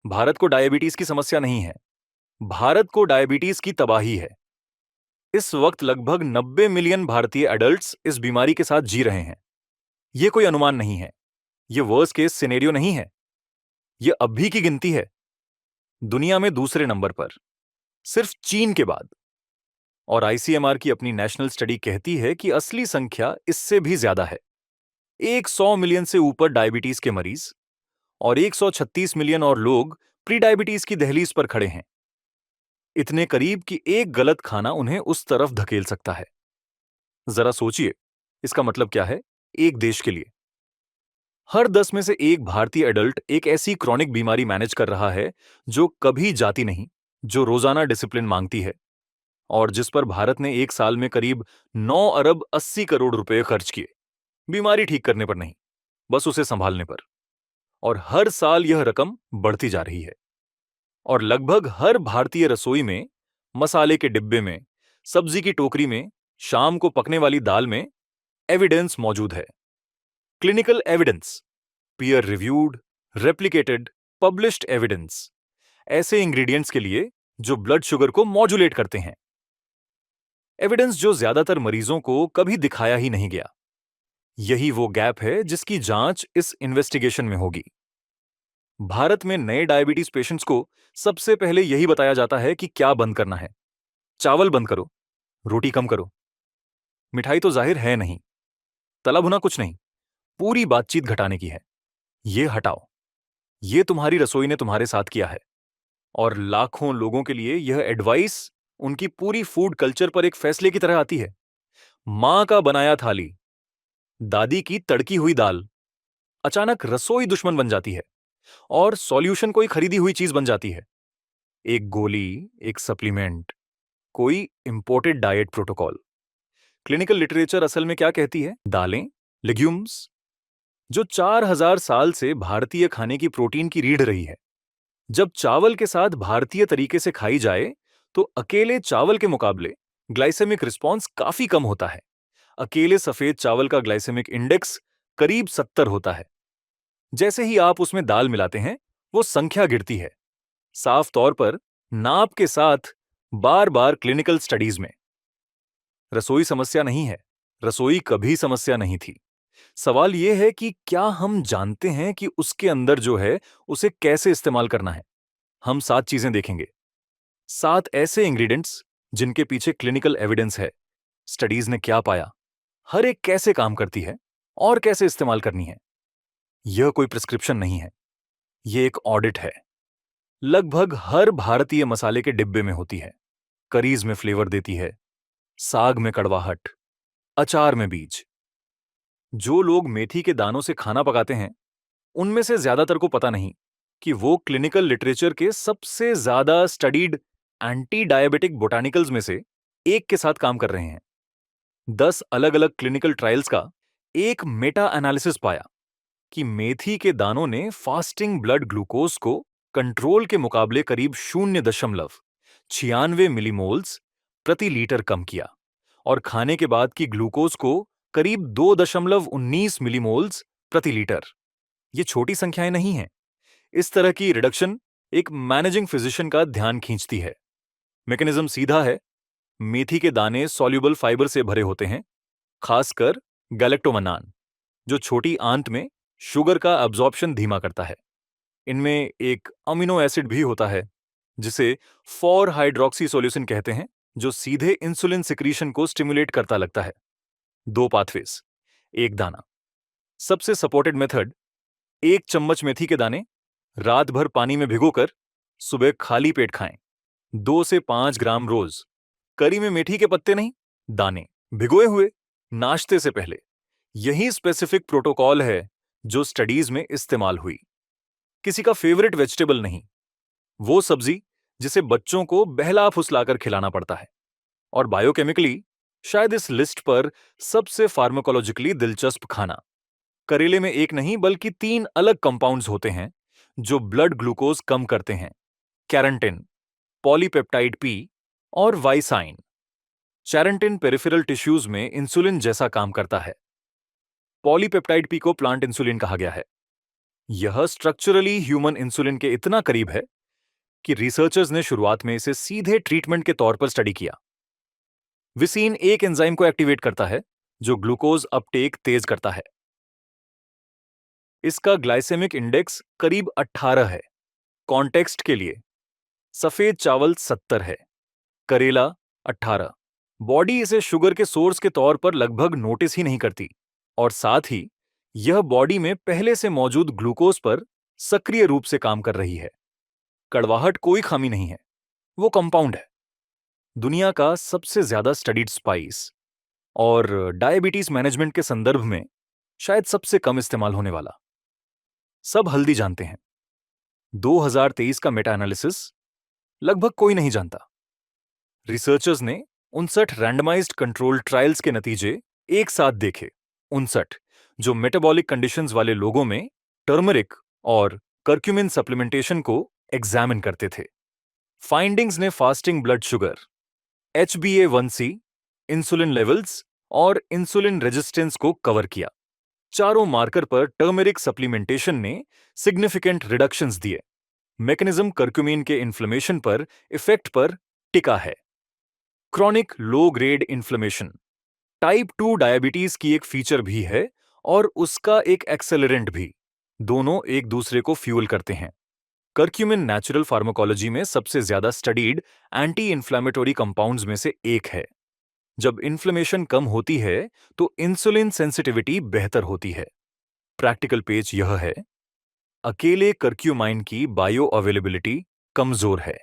भारत को डायबिटीज की समस्या नहीं है, भारत को डायबिटीज की तबाही है। इस वक्त लगभग 90 मिलियन भारतीय एडल्ट्स इस बीमारी के साथ जी रहे हैं। यह कोई अनुमान नहीं है, यह वर्स्ट केस सिनेरियो नहीं है, यह अभी की गिनती है। दुनिया में दूसरे नंबर पर, सिर्फ चीन के बाद। और आईसीएमआर की अपनी नेशनल स्टडी कहती है कि असली संख्या इससे भी ज्यादा है। 100 मिलियन से ऊपर डायबिटीज के मरीज और 136 मिलियन और लोग प्री डायबिटीज की दहलीज पर खड़े हैं। इतने करीब कि एक गलत खाना उन्हें उस तरफ धकेल सकता है। जरा सोचिए, इसका मतलब क्या है एक देश के लिए? हर 10 में से एक भारतीय एडल्ट एक ऐसी क्रॉनिक बीमारी मैनेज कर रहा है जो कभी जाती नहीं, जो रोजाना डिसिप्लिन मांगती है, और जिस पर भारत ने एक साल में करीब 9 अरब 80 करोड़ रुपए खर्च किए। बीमारी ठीक करने पर नहीं, बस उसे संभालने पर। और हर साल यह रकम बढ़ती जा रही है। और लगभग हर भारतीय रसोई में, मसाले के डिब्बे में, सब्जी की टोकरी में, शाम को पकने वाली दाल में एविडेंस मौजूद है। Clinical evidence, peer reviewed, replicated, published evidence, ऐसे इंग्रेडिएंट्स के लिए जो ब्लड शुगर को मॉड्यूलेट करते हैं। एविडेंस जो ज्यादातर मरीजों को कभी दिखाया ही नहीं गया। यही वो गैप है जिसकी जांच इस इन्वेस्टिगेशन में होगी। भारत में नए डायबिटीज पेशेंट्स को सबसे पहले यही बताया जाता है कि क्या बंद करना है। चावल बंद करो, रोटी कम करो, मिठाई तो जाहिर है नहीं, तला भुना कुछ नहीं, पूरी बातचीत घटाने की है। ये हटाओ। ये तुम्हारी रसोई ने तुम्हारे साथ किया है। और लाखों लोगों के लिए यह एडवाइस उनकी पूरी फूड कल्चर पर एक फैसले की तरह आती है। मां का बनाया थाली, दादी की तड़की हुई दाल, अचानक रसोई दुश्मन बन जाती है और सॉल्यूशन कोई खरीदी हुई चीज बन जाती है। एक गोली, एक सप्लीमेंट, कोई imported diet protocol. Clinical literature असल में क्या कहती है? दालें, लेग्यूम्स, जो 4000 साल से भारतीय खाने की प्रोटीन की रीढ़ रही है, जब चावल के साथ भारतीय तरीके से खाई जाए तो अकेले चावल के मुकाबले ग्लाइसेमिक रिस्पॉन्स काफी कम होता है। अकेले सफेद चावल का ग्लाइसेमिक इंडेक्स करीब 70 होता है। जैसे ही आप उसमें दाल मिलाते हैं, वो संख्या गिरती है। साफ तौर पर नाप के साथ, बार बार क्लिनिकल स्टडीज में। रसोई समस्या नहीं है, रसोई कभी समस्या नहीं थी। सवाल यह है कि क्या हम जानते हैं कि उसके अंदर जो है उसे कैसे इस्तेमाल करना है। हम 7 चीजें देखेंगे, 7 ऐसे इंग्रेडिएंट्स जिनके पीछे क्लिनिकल एविडेंस है। स्टडीज ने क्या पाया, हर एक कैसे काम करती है और कैसे इस्तेमाल करनी है। यह कोई प्रिस्क्रिप्शन नहीं है, यह एक ऑडिट है। लगभग हर भारतीय मसाले के डिब्बे में होती है। करीज में फ्लेवर देती है, साग में कड़वाहट, अचार में बीज। जो लोग मेथी के दानों से खाना पकाते हैं, उनमें से ज्यादातर को पता नहीं कि वो क्लिनिकल लिटरेचर के सबसे ज्यादा स्टडीड एंटी डायबिटिक बोटानिकल्स में से एक के साथ काम कर रहे हैं। 10 अलग अलग क्लिनिकल ट्रायल्स का एक मेटा एनालिसिस पाया कि मेथी के दानों ने फास्टिंग ब्लड ग्लूकोज को कंट्रोल के मुकाबले करीब 0.96 मिलीमोल्स प्रति लीटर कम किया, और खाने के बाद की ग्लूकोज को करीब 2.19 मिलीमोल्स प्रति लीटर। ये छोटी संख्याएं नहीं हैं। इस तरह की रिडक्शन एक मैनेजिंग फिजिशियन का ध्यान खींचती है। मैकेनिज्म सीधा है। मेथी के दाने सॉल्युबल फाइबर से भरे होते हैं, खासकर गैलेक्टोमनान, जो छोटी आंत में शुगर का अब्जॉर्प्शन धीमा करता है। इनमें एक अमीनो एसिड भी होता है जिसे 4 हाइड्रोक्सी सोल्यूशन कहते हैं, जो सीधे इंसुलिन सिक्रीशन को स्टिमुलेट करता लगता है। 2 पाथवेज, एक दाना। सबसे सपोर्टेड मेथड, 1 चम्मच मेथी के दाने रात भर पानी में भिगोकर सुबह खाली पेट खाएं। 2 से 5 ग्राम रोज। करी में मेथी के पत्ते नहीं, दाने भिगोए हुए, नाश्ते से पहले। यही स्पेसिफिक प्रोटोकॉल है जो स्टडीज में इस्तेमाल हुई। किसी का फेवरेट वेजिटेबल नहीं, वो सब्जी जिसे बच्चों को बहला फुसलाकर खिलाना पड़ता है। और बायोकेमिकली शायद इस लिस्ट पर सबसे फार्माकोलॉजिकली दिलचस्प खाना। करेले में एक नहीं बल्कि 3 अलग कंपाउंड्स होते हैं जो ब्लड ग्लूकोज कम करते हैं: कैरेंटिन, पॉलीपेप्टाइड पी और वाइसाइन। चैरेंटिन पेरिफेरल टिश्यूज में इंसुलिन जैसा काम करता है। पॉलीपेप्टाइड पी को प्लांट इंसुलिन कहा गया है। यह स्ट्रक्चरली ह्यूमन इंसुलिन के इतना करीब है कि रिसर्चर्स ने शुरुआत में इसे सीधे ट्रीटमेंट के तौर पर स्टडी किया। विसीन एक एंजाइम को एक्टिवेट करता है जो ग्लूकोज अपटेक तेज करता है। इसका ग्लाइसेमिक इंडेक्स करीब 18 है। कॉन्टेक्स्ट के लिए, सफेद चावल 70 है, करेला 18। बॉडी इसे शुगर के सोर्स के तौर पर लगभग नोटिस ही नहीं करती, और साथ ही यह बॉडी में पहले से मौजूद ग्लूकोज पर सक्रिय रूप से काम कर रही है। कड़वाहट कोई खामी नहीं है, वो कंपाउंड है। दुनिया का सबसे ज्यादा स्टडीड स्पाइस और डायबिटीज मैनेजमेंट के संदर्भ में शायद सबसे कम इस्तेमाल होने वाला। सब हल्दी जानते हैं। 2023 का मेटा एनालिसिस लगभग कोई नहीं जानता। रिसर्चर्स ने 59 रैंडमाइज्ड कंट्रोल ट्रायल्स के नतीजे एक साथ देखे। 59 जो मेटाबॉलिक कंडीशंस वाले लोगों में टर्मरिक और कर्क्यूमिन सप्लीमेंटेशन को एग्जामिन करते थे। फाइंडिंग्स ने fasting blood sugar, HbA1c, insulin levels और इंसुलिन रेजिस्टेंस को कवर किया। चारों मार्कर पर टर्मेरिक सप्लीमेंटेशन ने सिग्निफिकेंट रिडक्शंस दिए। मैकेनिज्म कर्क्यूमिन के इन्फ्लेमेशन पर इफेक्ट पर टिका है। Chronic low grade inflammation type 2 diabetes की एक फीचर भी है और उसका एक एक्सेलरेंट भी। दोनों एक दूसरे को फ्यूल करते हैं। कर्क्यूमिन नेचुरल फार्माकोलॉजी में सबसे ज्यादा स्टडीड एंटी इन्फ्लेमेटरी कंपाउंड्स में से एक है। जब इन्फ्लेमेशन कम होती है तो इंसुलिन सेंसिटिविटी बेहतर होती है। प्रैक्टिकल पेज यह है, अकेले कर्क्यूमाइन की बायो अवेलेबिलिटी कमजोर है।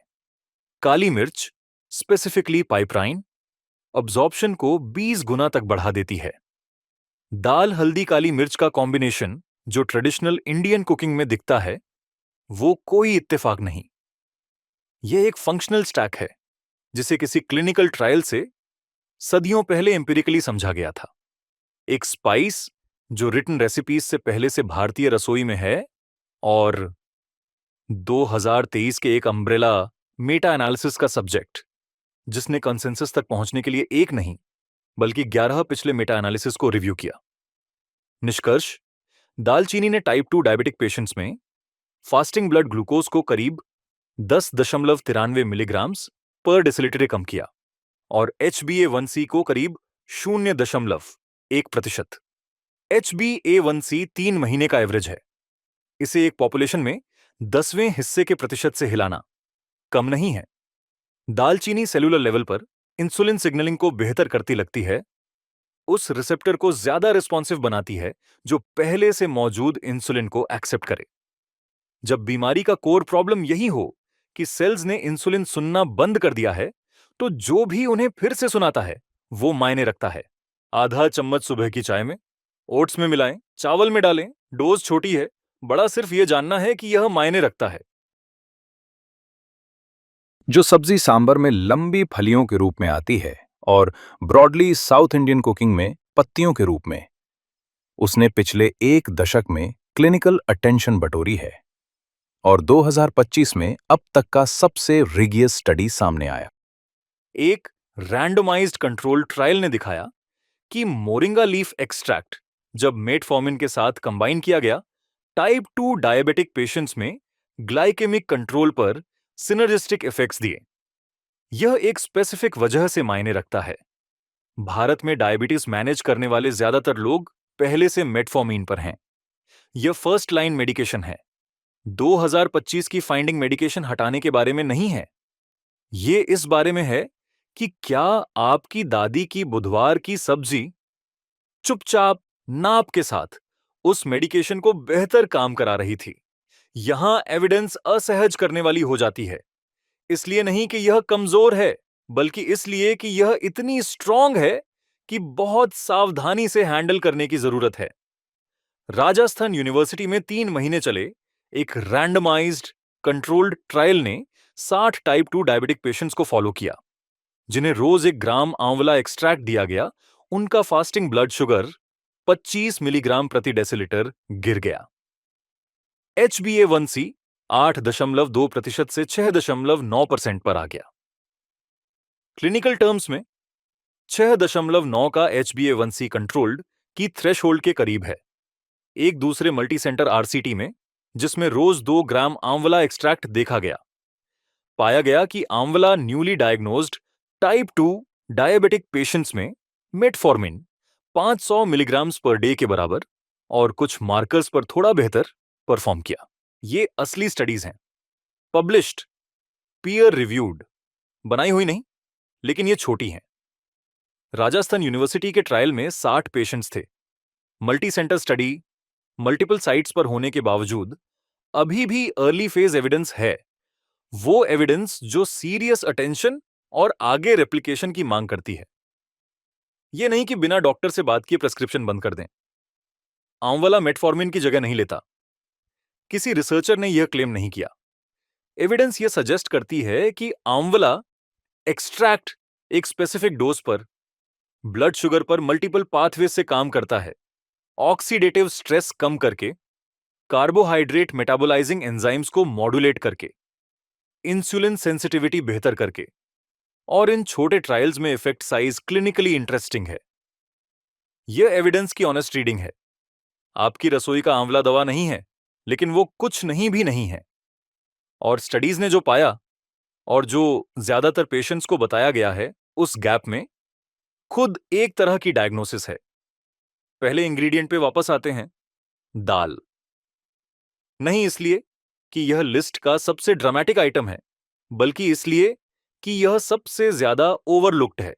काली मिर्च, स्पेसिफिकली पाइपराइन, अब्जॉर्प्शन को 20 गुना तक बढ़ा देती है। दाल हल्दी काली मिर्च का कॉम्बिनेशन जो ट्रेडिशनल इंडियन कुकिंग में दिखता है, वो कोई इत्तेफाक नहीं। यह एक फंक्शनल स्टैक है जिसे किसी क्लिनिकल ट्रायल से सदियों पहले एम्पिरिकली समझा गया था। एक स्पाइस जो रिटन रेसिपीज से पहले से भारतीय रसोई में है, और 2023 के एक अम्ब्रेला मेटा एनालिसिस का सब्जेक्ट जिसने कंसेंसस तक पहुंचने के लिए एक नहीं बल्कि 11 पिछले मेटा एनालिसिस को रिव्यू किया। निष्कर्ष, दालचीनी ने टाइप 2 डायबिटिक पेशेंट्स में फास्टिंग ब्लड ग्लूकोज को करीब 10.93 मिलीग्राम्स पर डेसिलिटर कम किया और HbA1c को करीब 0.1%। HbA1c 3 महीने का एवरेज है। इसे एक पॉपुलेशन में 10वें हिस्से के प्रतिशत से हिलाना कम नहीं है। दालचीनी सेलुलर लेवल पर इंसुलिन सिग्नलिंग को बेहतर करती लगती है, उस रिसेप्टर को ज्यादा रिस्पॉन्सिव बनाती है जो पहले से मौजूद इंसुलिन को एक्सेप्ट करे। जब बीमारी का कोर प्रॉब्लम यही हो कि सेल्स ने इंसुलिन सुनना बंद कर दिया है, तो जो भी उन्हें फिर से सुनाता है वो मायने रखता है। आधा चम्मच सुबह की चाय में, ओट्स में मिलाएं, चावल में डालें, डोज छोटी है, बड़ा सिर्फ यह जानना है कि यह मायने रखता है। जो सब्जी सांबर में लंबी फलियों के रूप में आती है और ब्रॉडली साउथ इंडियन कुकिंग में पत्तियों के रूप में, उसने पिछले एक दशक में क्लिनिकल अटेंशन बटोरी है और 2025 में अब तक का सबसे रिगियस स्टडी सामने आया। एक रैंडमाइज्ड कंट्रोल ट्रायल ने दिखाया कि मोरिंगा लीफ एक्सट्रैक्ट जब मेटफॉर्मिन के साथ कंबाइन किया गया, टाइप 2 डायबिटिक पेशेंट्स में ग्लाइकेमिक कंट्रोल पर सिनर्जिस्टिक इफेक्ट्स दिए। यह एक स्पेसिफिक वजह से मायने रखता है। भारत में डायबिटीज मैनेज करने वाले ज्यादातर लोग पहले से मेटफॉर्मिन पर हैं। यह फर्स्ट लाइन मेडिकेशन है। 2025 की फाइंडिंग मेडिकेशन हटाने के बारे में नहीं है। ये इस बारे में है कि क्या आपकी दादी की बुधवार की सब्जी चुपचाप नाप के साथ उस मेडिकेशन को बेहतर काम करा रही थी। यहां एविडेंस असहज करने वाली हो जाती है, इसलिए नहीं कि यह कमजोर है, बल्कि इसलिए कि यह इतनी स्ट्रांग है कि बहुत सावधानी से हैंडल करने की जरूरत है। राजस्थान यूनिवर्सिटी में 3 महीने चले एक रैंडमाइज्ड कंट्रोल्ड ट्रायल ने 60 टाइप 2 डायबिटिक पेशेंट्स को फॉलो किया, जिन्हें रोज 1 ग्राम आंवला एक्सट्रैक्ट दिया गया। उनका फास्टिंग ब्लड शुगर 25 मिलीग्राम प्रति डेसिलिटर गिर गया। HbA1c 8.2% से 6.9% पर आ गया। क्लिनिकल टर्म्स में 6.9 का HbA1c कंट्रोल्ड की थ्रेशहोल्ड के करीब है। एक दूसरे मल्टी सेंटर RCT में जिसमें रोज 2 ग्राम आंवला एक्सट्रैक्ट देखा गया। पाया गया कि आंवला newly diagnosed type 2 diabetic patients में मेटफॉर्मिन 500 मिलीग्राम्स पर डे के बराबर और कुछ मार्कर्स पर थोड़ा बेहतर परफॉर्म किया। ये असली स्टडीज हैं, पब्लिश्ड, पीयर रिव्यूड, बनाई हुई नहीं, लेकिन ये छोटी हैं। राजस्थान यूनिवर्सिटी के ट्रायल में 60 पेशेंट्स थे। Multi centre study, multiple sites पर होने के बावजूद अभी भी अर्ली फेज एविडेंस है, वो एविडेंस जो सीरियस अटेंशन और आगे रेप्लिकेशन की मांग करती है। यह नहीं कि बिना डॉक्टर से बात किए प्रेस्क्रिप्शन बंद कर दें। आंवला मेटफॉर्मिन की जगह नहीं लेता। किसी रिसर्चर ने यह क्लेम नहीं किया। एविडेंस यह सजेस्ट करती है कि आंवला एक्सट्रैक्ट एक स्पेसिफिक डोज पर ब्लड शुगर पर मल्टीपल पाथवे से काम करता है, ऑक्सीडेटिव स्ट्रेस कम करके, कार्बोहाइड्रेट मेटाबोलाइजिंग एंजाइम्स को मॉड्यूलेट करके, इंसुलिन सेंसिटिविटी बेहतर करके, और इन छोटे ट्रायल्स में इफेक्ट साइज क्लिनिकली इंटरेस्टिंग है। यह एविडेंस की ऑनेस्ट रीडिंग है। आपकी रसोई का आंवला दवा नहीं है, लेकिन वो कुछ नहीं भी नहीं है। और स्टडीज ने जो पाया और जो ज्यादातर पेशेंट्स को बताया गया है, उस गैप में खुद एक तरह की डायग्नोसिस है। पहले इंग्रेडिएंट पे वापस आते हैं, दाल। नहीं इसलिए कि यह लिस्ट का सबसे ड्रामेटिक आइटम है, बल्कि इसलिए कि यह सबसे ज्यादा ओवरलुक्ड है।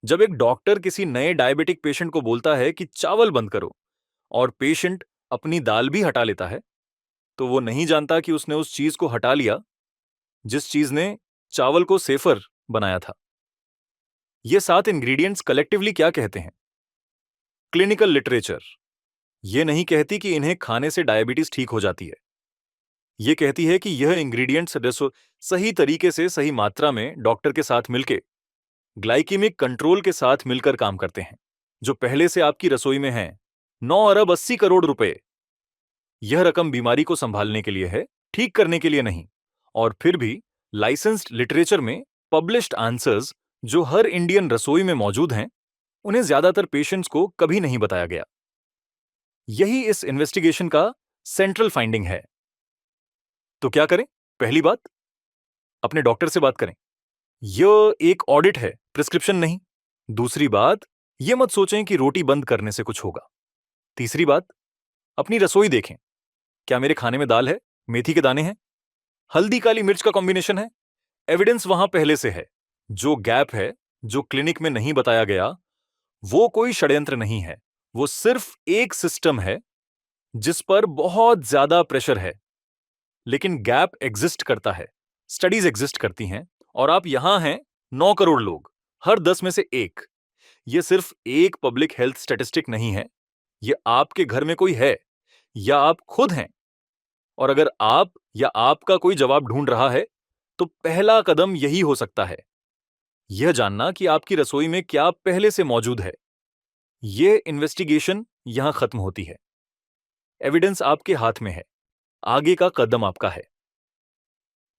जब एक डॉक्टर किसी नए डायबिटिक पेशेंट को बोलता है कि चावल बंद करो, और पेशेंट अपनी दाल भी हटा लेता है, तो वो नहीं जानता कि उसने उस चीज को हटा लिया जिस चीज ने चावल को सेफर बनाया था। ये 7 इंग्रेडिएंट्स कलेक्टिवली क्या कहते हैं? क्लिनिकल लिटरेचर ये नहीं कहती कि इन्हें खाने से डायबिटीज ठीक हो जाती है। ये कहती है कि यह इंग्रेडिएंट्स सही तरीके से सही मात्रा में डॉक्टर के साथ मिलके ग्लाइकेमिक कंट्रोल के साथ मिलकर काम करते हैं, जो पहले से आपकी रसोई में हैं। 9 अरब 80 करोड़ रुपए। यह रकम बीमारी को संभालने के लिए है, ठीक करने के लिए नहीं। और फिर भी लाइसेंस्ड लिटरेचर में पब्लिश्ड आंसर्स जो हर इंडियन रसोई में मौजूद हैं, उन्हें ज्यादातर पेशेंट्स को कभी नहीं बताया गया। यही इस इन्वेस्टिगेशन का सेंट्रल फाइंडिंग है। तो क्या करें? पहली बात, अपने डॉक्टर से बात करें। यह एक ऑडिट है, प्रिस्क्रिप्शन नहीं। दूसरी बात, यह मत सोचें कि रोटी बंद करने से कुछ होगा। तीसरी बात, अपनी रसोई देखें। क्या मेरे खाने में दाल है, मेथी के दाने हैं, हल्दी काली मिर्च का कॉम्बिनेशन है? एविडेंस वहां पहले से है। जो गैप है, जो क्लिनिक में नहीं बताया गया, वो कोई षड्यंत्र नहीं है। वो सिर्फ एक सिस्टम है जिस पर बहुत ज्यादा प्रेशर है। लेकिन गैप एग्जिस्ट करता है, स्टडीज एग्जिस्ट करती हैं, और आप यहां हैं 9 करोड़ लोग, हर 10 में से एक। यह सिर्फ एक पब्लिक हेल्थ स्टैटिस्टिक नहीं है, यह आपके घर में कोई है, या आप खुद हैं। और अगर आप या आपका कोई जवाब ढूंढ रहा है, तो पहला कदम यही हो सकता है, यह जानना कि आपकी रसोई में क्या पहले से मौजूद है। यह इन्वेस्टिगेशन यहां खत्म होती है। एविडेंस आपके हाथ में है, आगे का कदम आपका है।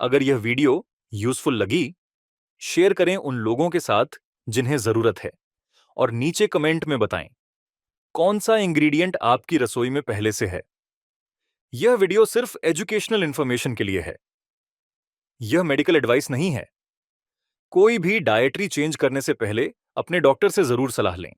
अगर यह वीडियो यूजफुल लगी, शेयर करें उन लोगों के साथ जिन्हें जरूरत है, और नीचे कमेंट में बताएं कौन सा इंग्रेडिएंट आपकी रसोई में पहले से है। यह वीडियो सिर्फ एजुकेशनल इंफॉर्मेशन के लिए है, यह मेडिकल एडवाइस नहीं है। कोई भी डाइटरी चेंज करने से पहले अपने डॉक्टर से जरूर सलाह लें।